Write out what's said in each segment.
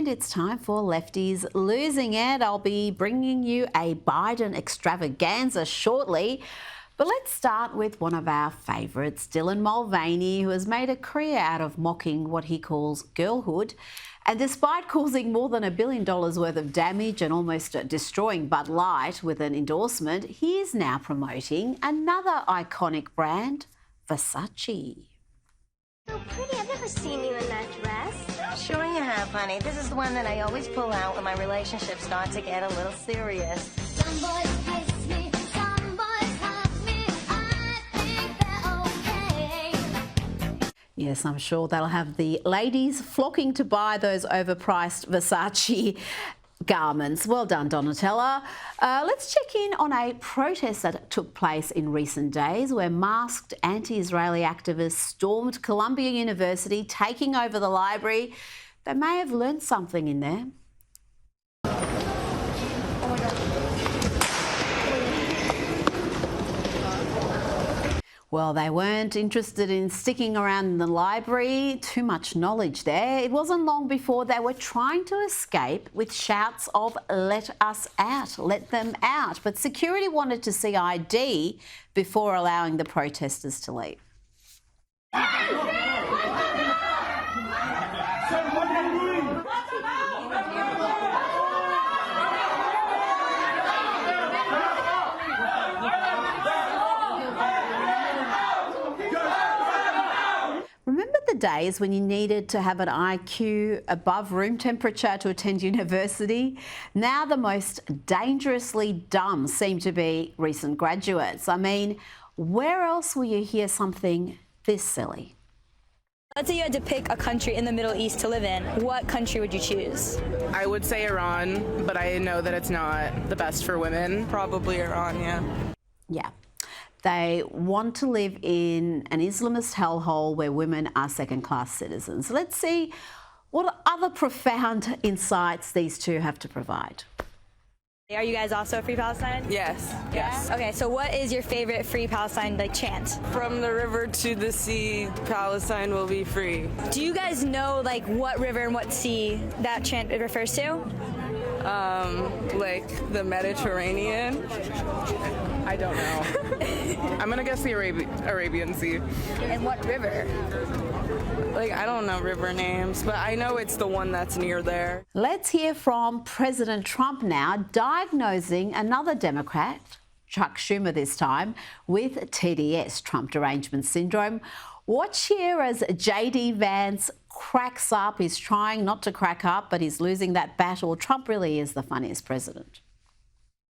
And it's time for Lefties Losing It. I'll be bringing you a Biden extravaganza shortly. But let's start with one of our favourites, Dylan Mulvaney, who has made a career out of mocking what he calls girlhood. And despite causing more than $1 billion worth of damage and almost destroying Bud Light with an endorsement, he is now promoting another iconic brand, Versace. So pretty. I've never seen you in that dress. Sure you have, honey. This is the one that I always pull out when my relationships start to get a little serious. Some boys kiss me, some boys hug me. I think they're okay. Yes, I'm sure that'll have the ladies flocking to buy those overpriced Versace garments. Well done, Donatella. Let's check in on a protest that took place in recent days where masked anti-Israeli activists stormed Columbia University, taking over the library. They may have learned something in there. Well, they weren't interested in sticking around in the library. Too much knowledge there. It wasn't long before they were trying to escape with shouts of "Let us out, let them out." But security wanted to see ID before allowing the protesters to leave. Remember the days when you needed to have an IQ above room temperature to attend university? Now the most dangerously dumb seem to be recent graduates. I mean, where else will you hear something this silly? Let's say you had to pick a country in the Middle East to live in. What country would you choose? I would say Iran, but I know that it's not the best for women. Probably Iran, yeah. Yeah. They want to live in an Islamist hellhole where women are second-class citizens. Let's see what other profound insights these two have to provide. Are you guys also Free Palestine? Yes. Yes. Okay, so what is your favorite Free Palestine chant? From the river to the sea, Palestine will be free. Do you guys know what river and what sea that chant refers to? Like the Mediterranean. I don't know. I'm gonna guess the Arabian Sea. And what river? I don't know river names, but I know it's the one that's near there. Let's hear from President Trump now, diagnosing another Democrat, Chuck Schumer this time, with TDS, Trump Derangement Syndrome. Watch here as J.D. Vance cracks up. He's trying not to crack up, but he's losing that battle. Trump really is the funniest president.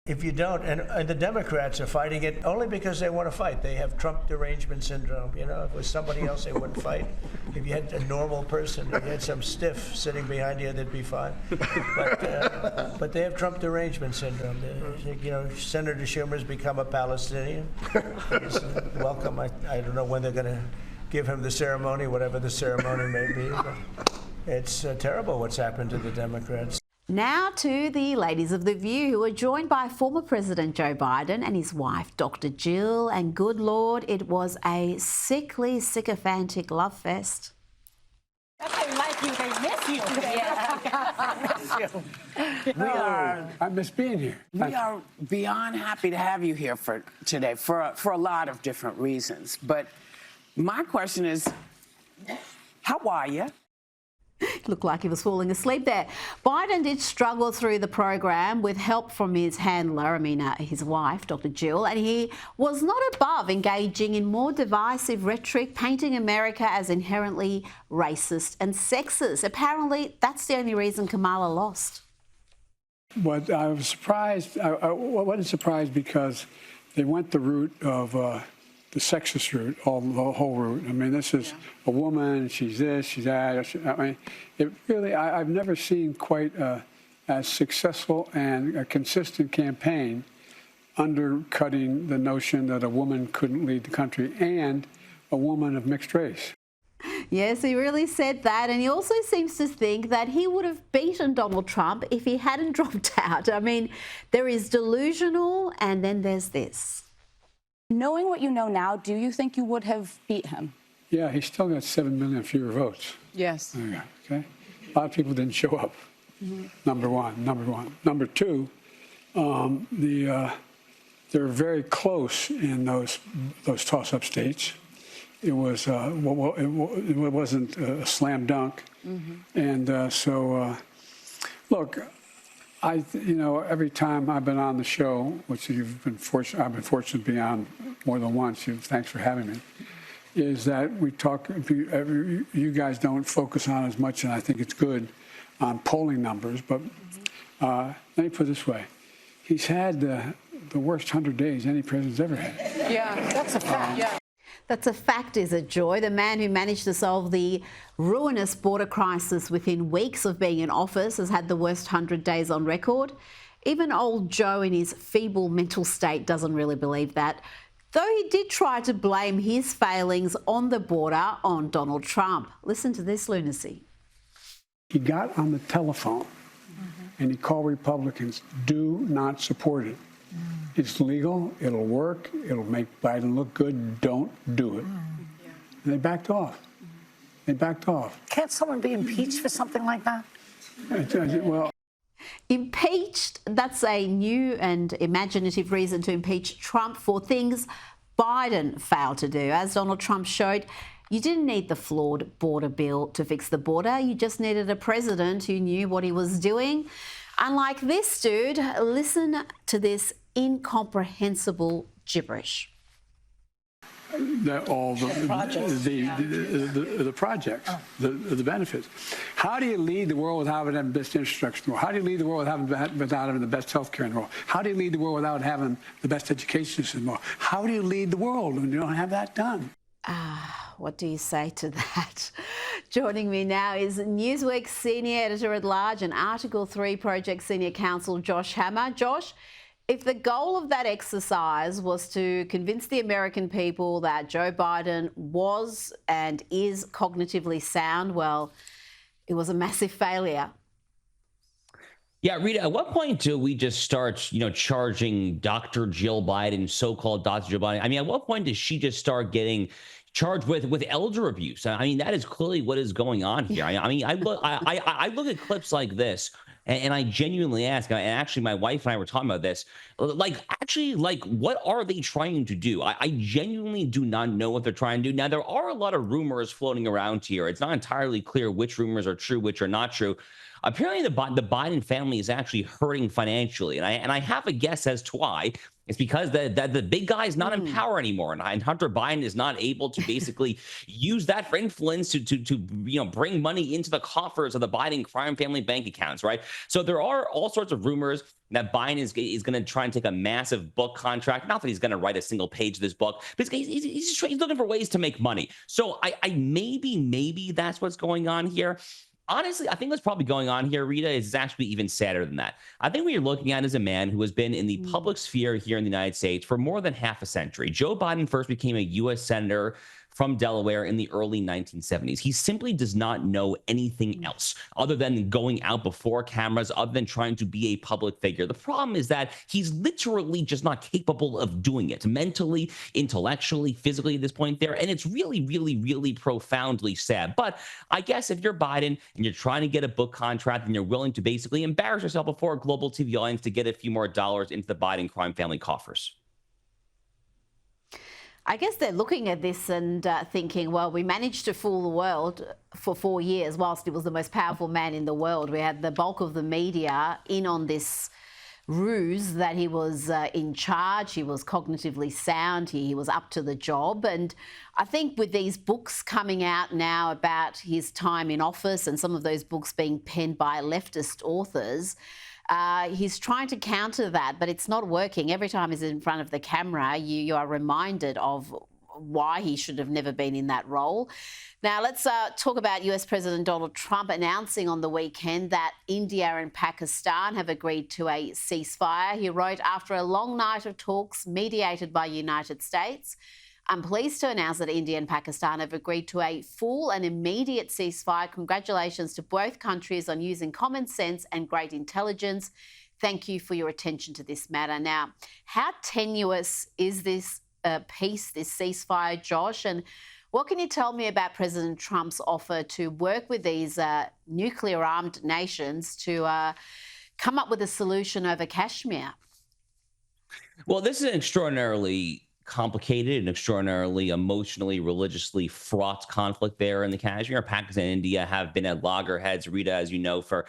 If you don't, and the Democrats are fighting it only because they want to fight. They have Trump derangement syndrome. You know, if it was somebody else, they wouldn't fight. If you had a normal person, if you had some stiff sitting behind you, they'd be fine. But they have Trump derangement syndrome. You know, Senator Schumer's become a Palestinian. Welcome. I don't know when they're going to give him the ceremony, whatever the ceremony may be. But it's terrible what's happened to the Democrats. Now to the ladies of The View, who are joined by former President Joe Biden and his wife, Dr. Jill. And good Lord, it was a sickly, sycophantic love fest. They like you, they miss you. Yeah. I miss being here. We are beyond happy to have you here today for a lot of different reasons. But my question is, how are you? Looked like he was falling asleep there. Biden did struggle through the program with help from his handler, his wife, Dr. Jill, and he was not above engaging in more divisive rhetoric, painting America as inherently racist and sexist. Apparently, that's the only reason Kamala lost. But I was surprised. I wasn't surprised because they went the route of the sexist route, the whole route. I mean, this is a woman, she's this, she's that. I mean, it really, I've never seen quite as successful and a consistent campaign undercutting the notion that a woman couldn't lead the country and a woman of mixed race. Yes, he really said that, and he also seems to think that he would have beaten Donald Trump if he hadn't dropped out. I mean, there is delusional, and then there's this. Knowing what you know now, do you think you would have beat him? Yeah, he still got 7 million fewer votes. Yes. There you go, okay? A lot of people didn't show up. Number one. Number two, they're very close in those toss-up states. It was it wasn't a slam dunk, and so look. Every time I've been on the show, which I've been fortunate to be on more than once. Thanks for having me. Is that we talk? You guys don't focus on as much, and I think it's good on polling numbers. But let me put it this way: he's had the worst 100 days any president's ever had. Yeah, that's a fact. That's a fact, is it, Joy? The man who managed to solve the ruinous border crisis within weeks of being in office has had the worst 100 days on record. Even old Joe in his feeble mental state doesn't really believe that, though he did try to blame his failings on the border on Donald Trump. Listen to this lunacy. He got on the telephone and he called Republicans, do not support it. It's legal, it'll work, it'll make Biden look good, don't do it. And they backed off. Can't someone be impeached for something like that? Well, Impeached, that's a new and imaginative reason to impeach Trump for things Biden failed to do. As Donald Trump showed, you didn't need the flawed border bill to fix the border. You just needed a president who knew what he was doing. Unlike this dude, listen to this incomprehensible gibberish. The projects, the benefits. How do you lead the world without having the best infrastructure in the world? How do you lead the world without having the best health care in the world? How do you lead the world without having the best education system in the world? How do you lead the world when you don't have that done? What do you say to that? Joining me now is Newsweek's senior editor-at-large and Article 3 Project Senior Counsel Josh Hammer. Josh, if the goal of that exercise was to convince the American people that Joe Biden was and is cognitively sound, well, it was a massive failure. Yeah, Rita, at what point do we just start, charging Dr. Jill Biden, so-called Dr. Jill Biden? I mean, at what point does she just start getting charged with elder abuse? I mean, that is clearly what is going on here. I look at clips like this, and I genuinely ask, and actually my wife and I were talking about this, what are they trying to do? I genuinely do not know what they're trying to do. Now, there are a lot of rumors floating around here. It's not entirely clear which rumors are true, which are not true. Apparently, the Biden family is actually hurting financially, and I have a guess as to why. It's because the big guy is not in power anymore, and Hunter Biden is not able to basically use that for influence to bring money into the coffers of the Biden crime family bank accounts, right? So there are all sorts of rumors that Biden is going to try and take a massive book contract. Not that he's going to write a single page of this book, but he's looking for ways to make money. So I maybe that's what's going on here. Honestly, I think what's probably going on here, Rita, is actually even sadder than that. I think what you're looking at is a man who has been in the public sphere here in the United States for more than half a century. Joe Biden first became a U.S. senator from Delaware in the early 1970s. He simply does not know anything else other than going out before cameras, other than trying to be a public figure. The problem is that he's literally just not capable of doing it mentally, intellectually, physically at this point there. And it's really, really, really profoundly sad. But I guess if you're Biden and you're trying to get a book contract and you're willing to basically embarrass yourself before a global TV audience to get a few more dollars into the Biden crime family coffers. I guess they're looking at this and thinking, well, we managed to fool the world for 4 years whilst he was the most powerful man in the world. We had the bulk of the media in on this ruse that he was in charge, he was cognitively sound, he was up to the job. And I think with these books coming out now about his time in office and some of those books being penned by leftist authors, he's trying to counter that, but it's not working. Every time he's in front of the camera, you are reminded of why he should have never been in that role. Now, let's talk about US President Donald Trump announcing on the weekend that India and Pakistan have agreed to a ceasefire. He wrote, after a long night of talks mediated by United States, I'm pleased to announce that India and Pakistan have agreed to a full and immediate ceasefire. Congratulations to both countries on using common sense and great intelligence. Thank you for your attention to this matter. Now, how tenuous is this peace, this ceasefire, Josh? And What can you tell me about President Trump's offer to work with these nuclear-armed nations to come up with a solution over Kashmir? Well, this is an extraordinarily complicated and extraordinarily emotionally, religiously fraught conflict there in the Kashmir. Pakistan and India have been at loggerheads, Rita, as you know, for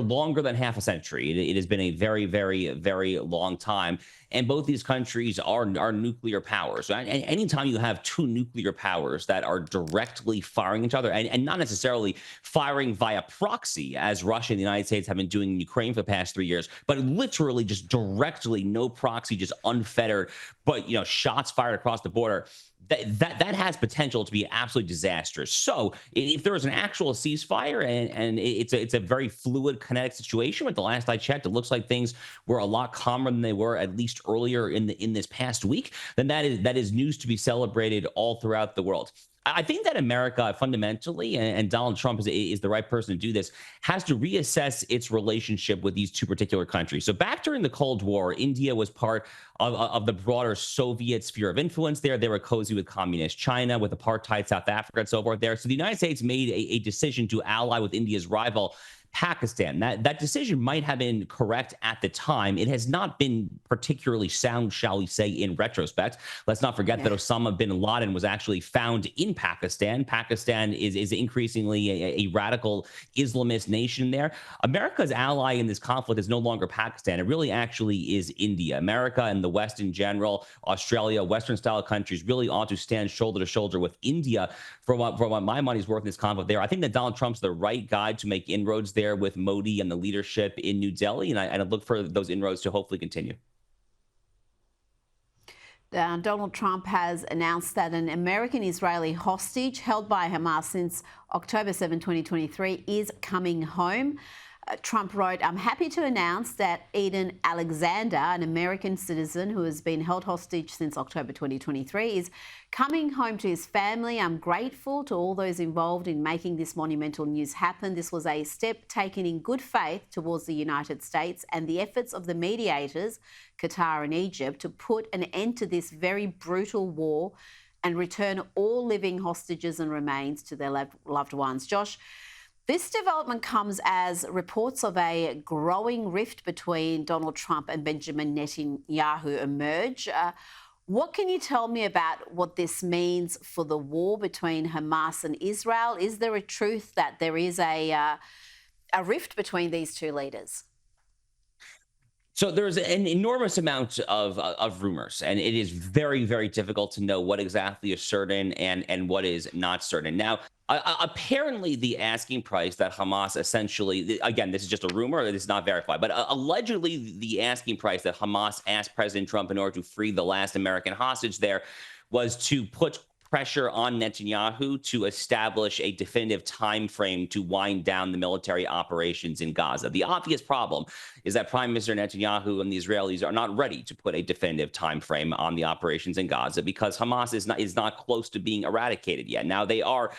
longer than half a century. It has been a very, very, very long time. And both these countries are nuclear powers. And anytime you have two nuclear powers that are directly firing each other, and not necessarily firing via proxy, as Russia and the United States have been doing in Ukraine for the past 3 years, but literally just directly, no proxy, just unfettered, but shots fired across the border. That has potential to be absolutely disastrous. So if there is an actual ceasefire and it's a very fluid, kinetic situation, but the last I checked, it looks like things were a lot calmer than they were at least earlier in this past week, then that is news to be celebrated all throughout the world. I think that America fundamentally, and Donald Trump is the right person to do this, has to reassess its relationship with these two particular countries. So back during the Cold War, India was part of the broader Soviet sphere of influence there. They were cozy with communist China, with apartheid South Africa, and so forth there. So the United States made a decision to ally with India's rival, Pakistan. That decision might have been correct at the time. It has not been particularly sound, shall we say, in retrospect. Let's not forget that Osama bin Laden was actually found in Pakistan. Pakistan is increasingly a radical Islamist nation there. America's ally in this conflict is no longer Pakistan. It really actually is India. America and the West in general, Australia, Western-style countries really ought to stand shoulder to shoulder with India for what my money's worth in this conflict there. I think that Donald Trump's the right guy to make inroads there with Modi and the leadership in New Delhi, and I look for those inroads to hopefully continue. Donald Trump has announced that an American-Israeli hostage held by Hamas since October 7, 2023 is coming home. Trump wrote, "I'm happy to announce that Eden Alexander, an American citizen who has been held hostage since October 2023, is coming home to his family. I'm grateful to all those involved in making this monumental news happen. This was a step taken in good faith towards the United States and the efforts of the mediators, Qatar and Egypt, to put an end to this very brutal war and return all living hostages and remains to their loved ones." Josh, this development comes as reports of a growing rift between Donald Trump and Benjamin Netanyahu emerge. What can you tell me about what this means for the war between Hamas and Israel? Is there a truth that there is a rift between these two leaders? So there's an enormous amount of rumors, and it is very, very difficult to know what exactly is certain and what is not certain. Now, apparently the asking price that Hamas essentially, again, this is just a rumor, this is not verified, but allegedly the asking price that Hamas asked President Trump in order to free the last American hostage there was to put pressure on Netanyahu to establish a definitive time frame to wind down the military operations in Gaza. The obvious problem is that Prime Minister Netanyahu and the Israelis are not ready to put a definitive time frame on the operations in Gaza because Hamas is not close to being eradicated yet. Now, they are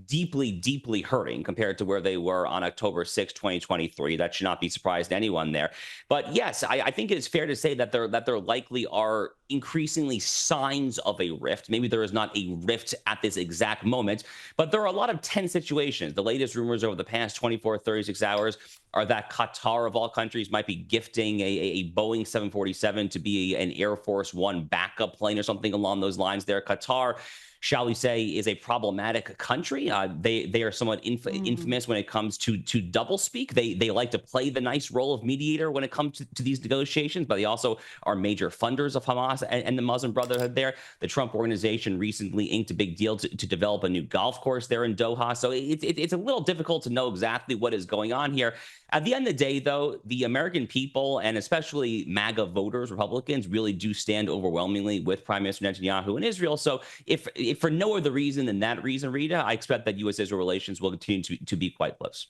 deeply, deeply hurting compared to where they were on October 6, 2023. That should not be surprised to anyone there. But yes, I think it is fair to say that there likely are increasingly signs of a rift. Maybe there is not a rift at this exact moment, but there are a lot of tense situations. The latest rumors over the past 24, 36 hours are that Qatar, of all countries, might be gifting a Boeing 747 to be an Air Force One backup plane or something along those lines there. Qatar, shall we say, is a problematic country. They are somewhat infamous when it comes to doublespeak. They like to play the nice role of mediator when it comes to these negotiations, but they also are major funders of Hamas and the Muslim Brotherhood there. The Trump organization recently inked a big deal to develop a new golf course there in Doha. So it's a little difficult to know exactly what is going on here. At the end of the day, though, the American people, and especially MAGA voters, Republicans, really do stand overwhelmingly with Prime Minister Netanyahu and Israel. So if for no other reason than that reason, Rita, I expect that U.S.-Israel relations will continue to be quite close.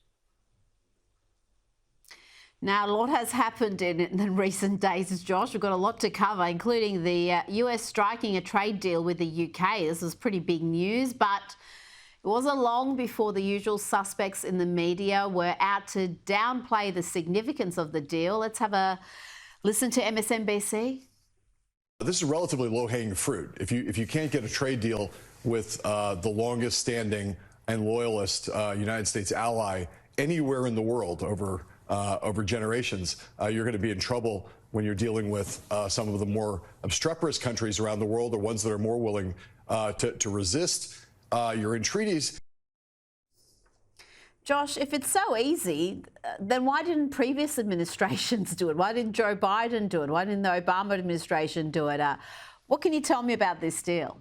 Now, a lot has happened in recent days, Josh. We've got a lot to cover, including the US striking a trade deal with the UK. This was pretty big news, but it wasn't long before the usual suspects in the media were out to downplay the significance of the deal. Let's have a listen to MSNBC. This is relatively low-hanging fruit. If you can't get a trade deal with the longest standing and loyalist United States ally anywhere in the world over generations, you're going to be in trouble when you're dealing with some of the more obstreperous countries around the world, or ones that are more willing to resist your entreaties. Josh, if it's so easy, then why didn't previous administrations do it? Why didn't Joe Biden do it? Why didn't the Obama administration do it? What can you tell me about this deal?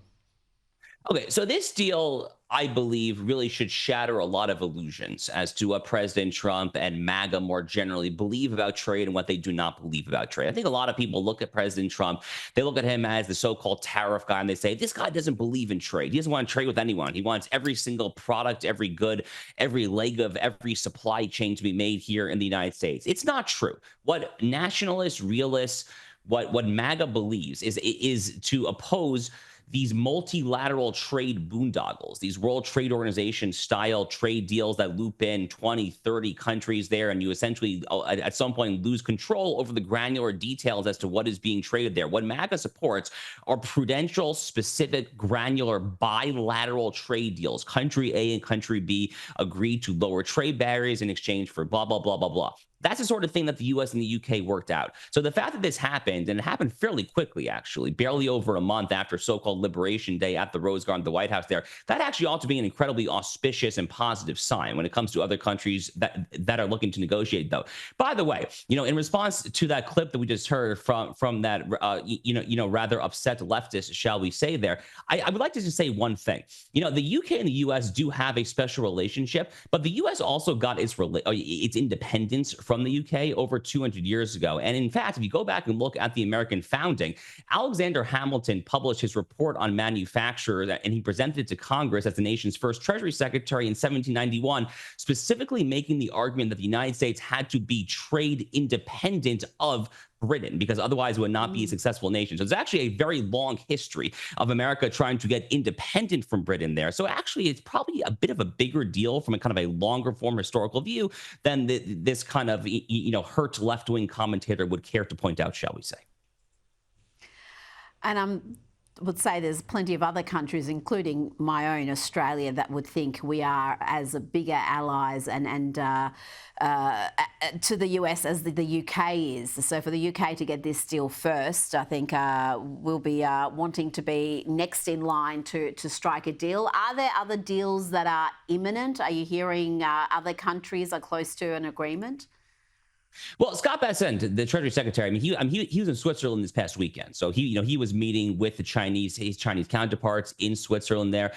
Okay, so this deal, I believe, really should shatter a lot of illusions as to what President Trump and MAGA more generally believe about trade and what they do not believe about trade. I think a lot of people look at President Trump, they look at him as the so-called tariff guy, and they say, this guy doesn't believe in trade. He doesn't want to trade with anyone. He wants every single product, every good, every leg of every supply chain to be made here in the United States. It's not true. What nationalists, realists, what MAGA believes is to oppose these multilateral trade boondoggles, these World Trade Organization style trade deals that loop in 20, 30 countries there, and you essentially at some point lose control over the granular details as to what is being traded there. What MAGA supports are prudential, specific, granular, bilateral trade deals. Country A and country B agree to lower trade barriers in exchange for blah, blah, blah, blah, blah. That's the sort of thing that the U.S. and the U.K. worked out. So the fact that this happened, and it happened fairly quickly, actually, barely over a month after so-called Liberation Day at the Rose Garden, the White House there, that actually ought to be an incredibly auspicious and positive sign when it comes to other countries that are looking to negotiate, though. By the way, in response to that clip that we just heard from that, rather upset leftist, shall we say there, I would like to just say one thing. The U.K. and the U.S. do have a special relationship, but the U.S. also got its independence from the UK over 200 years ago. And in fact, if you go back and look at the American founding, Alexander Hamilton published his report on manufacture, and he presented it to Congress as the nation's first Treasury Secretary in 1791, specifically making the argument that the United States had to be trade independent of Britain, because otherwise it would not be a successful nation. So it's actually a very long history of America trying to get independent from Britain there. So actually, it's probably a bit of a bigger deal from a kind of a longer form historical view than this kind of, hurt left-wing commentator would care to point out, shall we say. And I would say there's plenty of other countries, including my own Australia, that would think we are as bigger allies and to the US as the UK is. So for the UK to get this deal first, I think we'll be wanting to be next in line to strike a deal. Are there other deals that are imminent? Are you hearing other countries are close to an agreement? Well, Scott Bessent, the Treasury Secretary, he was in Switzerland this past weekend. So he was meeting with his Chinese counterparts in Switzerland there.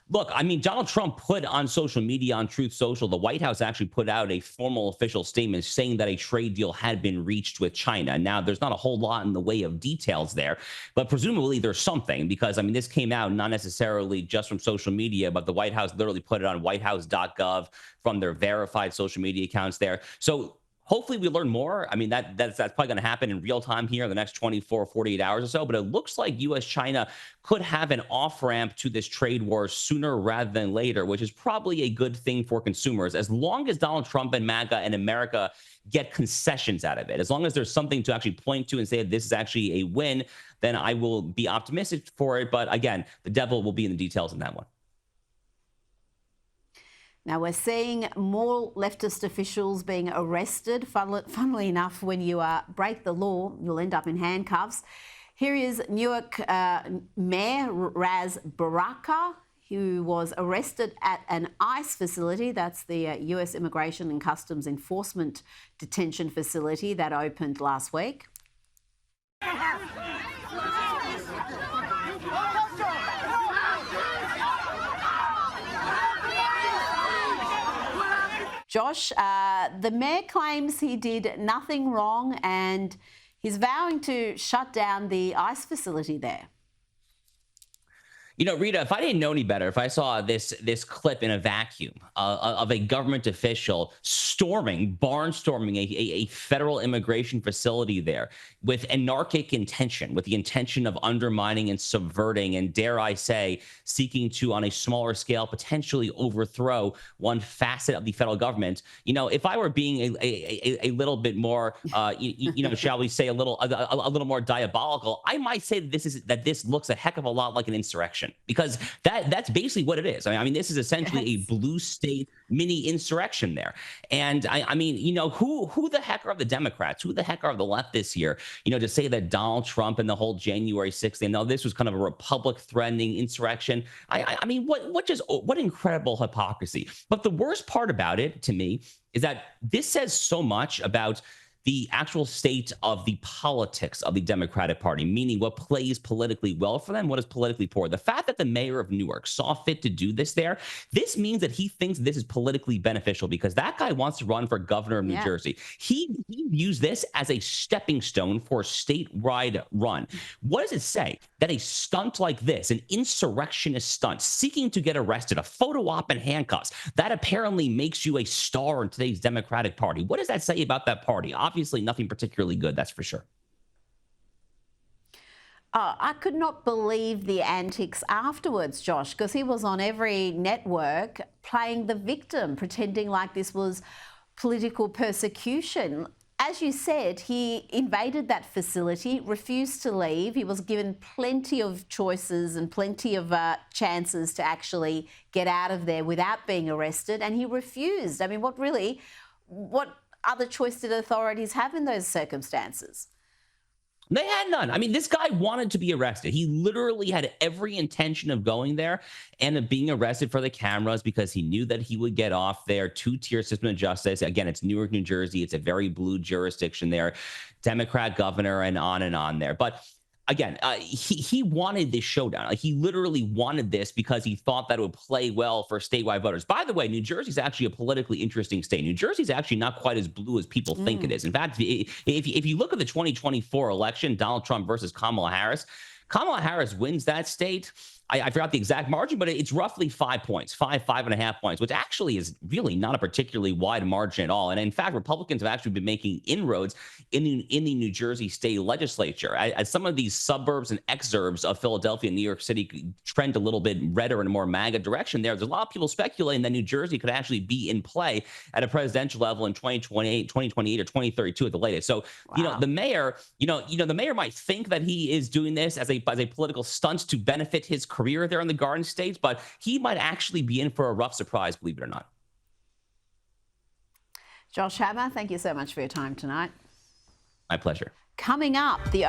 Look, Donald Trump put on social media, on Truth Social, the White House actually put out a formal official statement saying that a trade deal had been reached with China. Now, there's not a whole lot in the way of details there, but presumably there's something, because, this came out not necessarily just from social media, but the White House literally put it on whitehouse.gov from their verified social media accounts there. So hopefully we learn more. That's probably going to happen in real time here in the next 24, 48 hours or so. But it looks like U.S.-China could have an off-ramp to this trade war sooner rather than later, which is probably a good thing for consumers. As long as Donald Trump and MAGA and America get concessions out of it, as long as there's something to actually point to and say this is actually a win, then I will be optimistic for it. But again, the devil will be in the details in that one. Now, we're seeing more leftist officials being arrested. Funnily enough, when you break the law, you'll end up in handcuffs. Here is Newark Mayor Raz Baraka, who was arrested at an ICE facility. That's the US Immigration and Customs Enforcement detention facility that opened last week. Josh, the mayor claims he did nothing wrong and he's vowing to shut down the ICE facility there. Rita, if I didn't know any better, if I saw this clip in a vacuum of a government official barnstorming a federal immigration facility there with anarchic intention, with the intention of undermining and subverting, and dare I say, seeking to, on a smaller scale, potentially overthrow one facet of the federal government. If I were being a little bit more, shall we say, a little more diabolical, I might say that this looks a heck of a lot like an insurrection. insurrection, because that's basically what it is. I mean, this is essentially a blue state mini insurrection there. And I mean, you know, who the heck are the Democrats? Who the heck are the left this year? You know, to say that Donald Trump and the whole January 6th thing, no, this was kind of a republic threatening insurrection. I mean, what incredible hypocrisy. But the worst part about it to me is that this says so much about the actual state of the politics of the Democratic Party, meaning what plays politically well for them, what is politically poor. The fact that the mayor of Newark saw fit to do this there, this means that he thinks this is politically beneficial, because that guy wants to run for governor of New Jersey. He views this as a stepping stone for a statewide run. What does it say? That a stunt like this, an insurrectionist stunt, seeking to get arrested, a photo op in handcuffs, that apparently makes you a star in today's Democratic Party. What does that say about that party? Obviously nothing particularly good, that's for sure. I could not believe the antics afterwards, Josh, because he was on every network playing the victim, pretending like this was political persecution. As you said, he invaded that facility, refused to leave. He was given plenty of choices and plenty of chances to actually get out of there without being arrested, and he refused. I mean, what other choice did authorities have in those circumstances? They had none. I mean, this guy wanted to be arrested. He literally had every intention of going there and of being arrested for the cameras, because he knew that he would get off there. Two-tier system of justice. Again, it's Newark, New Jersey. It's a very blue jurisdiction there. Democrat governor and on there. But again, he wanted this showdown. Like, he literally wanted this because he thought that it would play well for statewide voters. By the way, New Jersey is actually a politically interesting state. New Jersey is actually not quite as blue as people think it is. In fact, if you look at the 2024 election, Donald Trump versus Kamala Harris wins that state. I forgot the exact margin, but it's roughly 5 points, 5.5 points, which actually is really not a particularly wide margin at all. And in fact, Republicans have actually been making inroads in the New Jersey state legislature. As some of these suburbs and exurbs of Philadelphia and New York City trend a little bit redder and more MAGA direction there's a lot of people speculating that New Jersey could actually be in play at a presidential level in 2028 or 2032 at the latest. So, you know, the mayor might think that he is doing this as a political stunt to benefit his career there in the Garden State, but he might actually be in for a rough surprise, believe it or not. Josh Hammer, thank you so much for your time tonight. My pleasure. Coming up, the